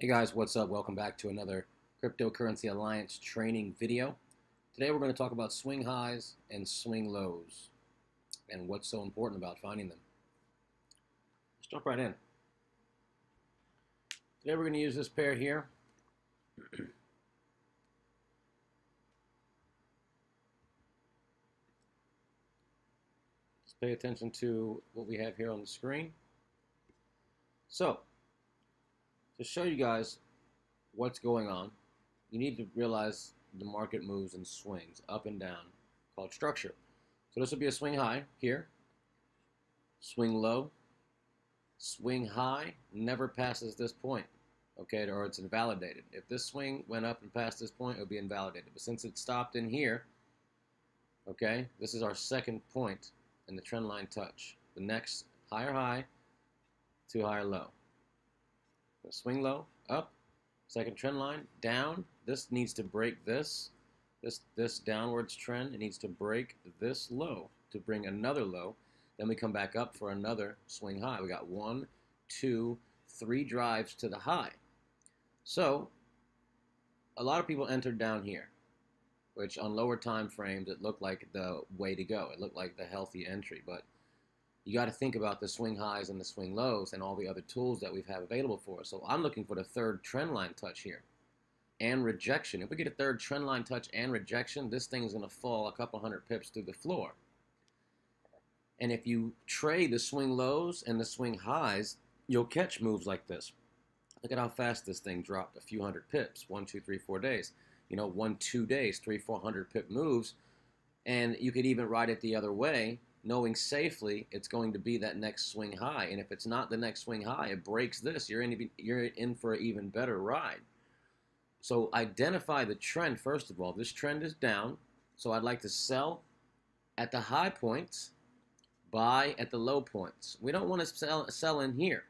Hey guys, what's up? Welcome back to another Cryptocurrency Alliance training video. Today we're going to talk about swing highs and swing lows and what's so important about finding them. Let's jump right in. Today we're going to use this pair here. Just pay attention to what we have here on the screen. So, to show you guys what's going on, you need to realize the market moves in swings, up and down, called structure. So this will be a swing high here, swing low, swing high never passes this point, okay, or it's invalidated. If this swing went up and passed this point, it would be invalidated. But since it stopped in here, okay, this is our second point in the trend line touch. The next higher high to higher low. So swing low, up, second trend line, down. This needs to break this downwards trend. It needs to break this low to bring another low. Then we come back up for another swing high. We got 1, 2, 3 drives to the high. So a lot of people entered down here, which on lower time frames it looked like the way to go. It looked like the healthy entry, but you got to think about the swing highs and the swing lows and all the other tools that we have available for us. So I'm looking for the third trend line touch here and rejection. If we get a third trend line touch and rejection, this thing is going to fall a couple hundred pips through the floor. And if you trade the swing lows and the swing highs, you'll catch moves like this. Look at how fast this thing dropped, a few hundred pips, 1, 2, 3, 4 days. 1, 2 days, 300, 400 pip moves. And you could even ride it the other way, knowing safely it's going to be that next swing high. And if it's not the next swing high, it breaks this, you're in for an even better ride. So identify the trend first of all. This trend is down, so I'd like to sell at the high points, buy at the low points. We don't want to sell in here,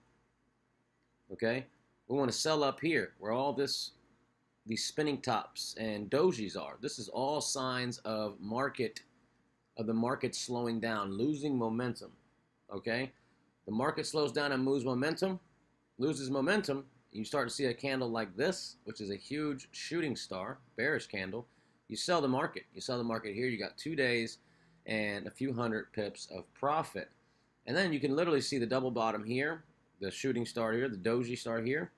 okay? We want to sell up here where all these spinning tops and dojis are. This is all signs of the market slowing down, losing momentum, okay? The market slows down and loses momentum, you start to see a candle like this, which is a huge shooting star, bearish candle. You sell the market. You sell the market here. You got 2 days and a few hundred pips of profit. And then you can literally see the double bottom here, the shooting star here, the doji star here,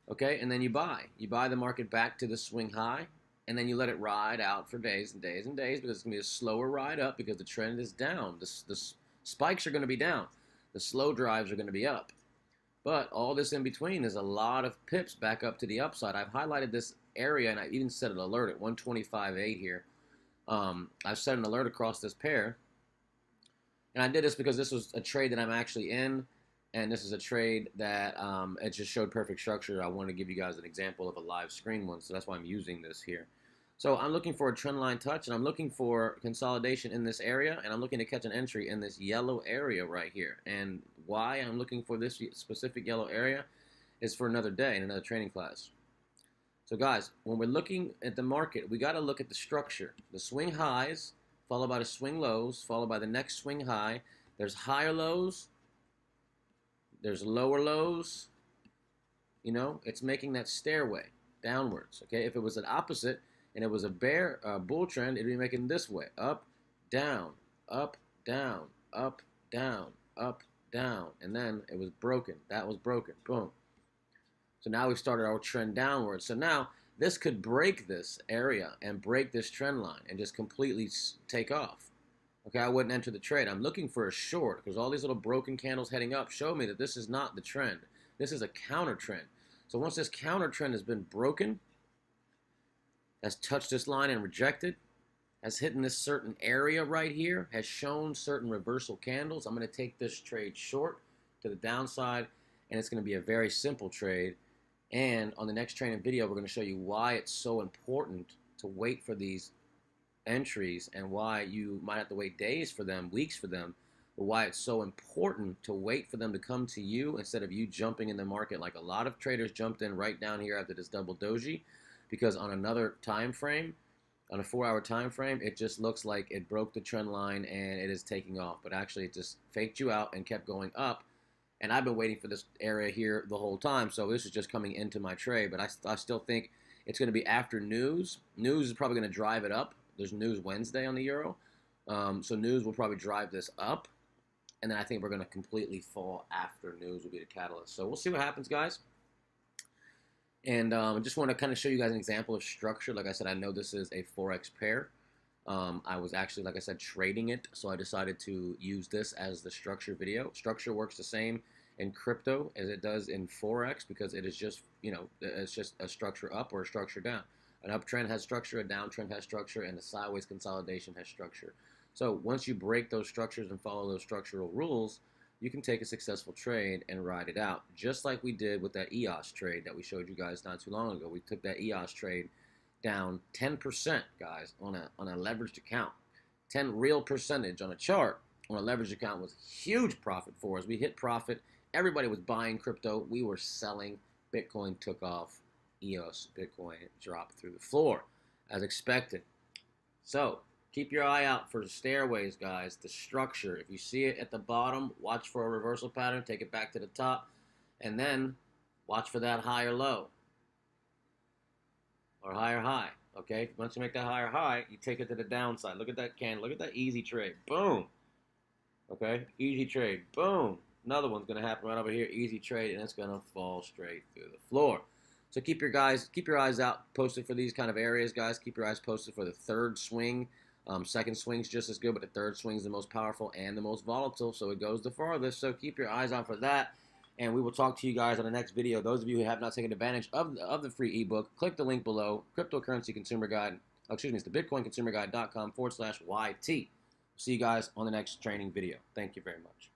okay? And then you buy. You buy the market back to the swing high, and then you let it ride out for days and days and days because it's going to be a slower ride up because the trend is down. The spikes are going to be down. The slow drives are going to be up. But all this in between is a lot of pips back up to the upside. I've highlighted this area, and I even set an alert at 125.8 here. I've set an alert across this pair. And I did this because this was a trade that I'm actually in, and this is a trade that it just showed perfect structure. I wanted to give you guys an example of a live screen one, so that's why I'm using this here. So I'm looking for a trend line touch, and I'm looking for consolidation in this area, and I'm looking to catch an entry in this yellow area right here. And why I'm looking for this specific yellow area is for another day in another training class. So guys, when we're looking at the market, we got to look at the structure. The swing highs, followed by the swing lows, followed by the next swing high. There's higher lows. There's lower lows. It's making that stairway downwards. Okay, if it was an opposite and it was a bull trend, it'd be making this way: up, down, up, down, up, down, up, down, and then it was broken. That was broken. Boom. So now we've started our trend downwards. So now this could break this area and break this trend line and just completely take off. Okay, I wouldn't enter the trade. I'm looking for a short because all these little broken candles heading up show me that this is not the trend. This is a counter trend. So once this counter trend has been broken, has touched this line and rejected, has hit in this certain area right here, has shown certain reversal candles, I'm going to take this trade short to the downside, and it's going to be a very simple trade. And on the next training video, we're going to show you why it's so important to wait for these entries and why you might have to wait days for them, weeks for them, but why it's so important to wait for them to come to you instead of you jumping in the market like a lot of traders jumped in right down here after this double doji, because on another time frame, on a 4-hour time frame, it just looks like it broke the trend line and it is taking off, but actually it just faked you out and kept going up And I've been waiting for this area here the whole time, so this is just coming into my trade. But I still think it's going to be after news. News is probably going to drive it up. There's news Wednesday on the euro, so news will probably drive this up. And then I think we're going to completely fall after news will be the catalyst. So we'll see what happens, guys. And I just want to kind of show you guys an example of structure. Like I said, I know this is a Forex pair. I was actually, like I said, trading it, so I decided to use this as the structure video. Structure works the same in crypto as it does in Forex because it is just, it's just a structure up or a structure down. An uptrend has structure, a downtrend has structure, and a sideways consolidation has structure. So once you break those structures and follow those structural rules, you can take a successful trade and ride it out, just like we did with that EOS trade that we showed you guys not too long ago. We took that EOS trade down 10%, guys, on a leveraged account. 10 real percentage on a chart on a leveraged account was huge profit for us. We hit profit. Everybody was buying crypto. We were selling. Bitcoin took off. EOS Bitcoin dropped through the floor as expected. So keep your eye out for the stairways, guys, the structure. If you see it at the bottom, watch for a reversal pattern, take it back to the top, and then watch for that higher low or higher high, okay? Once you make that higher high, you take it to the downside. Look at that candle. Look at that easy trade. Boom. Okay? Easy trade. Boom. Another one's going to happen right over here. Easy trade, and it's going to fall straight through the floor. So keep your eyes out posted for these kind of areas, guys. Keep your eyes posted for the third swing. Second swing's just as good, but the third swing's the most powerful and the most volatile, so it goes the farthest. So keep your eyes out for that, and we will talk to you guys on the next video. Those of you who have not taken advantage of the free ebook, click the link below, Cryptocurrency Consumer Guide. Excuse me, it's the BitcoinConsumerGuide.com/YT. See you guys on the next training video. Thank you very much.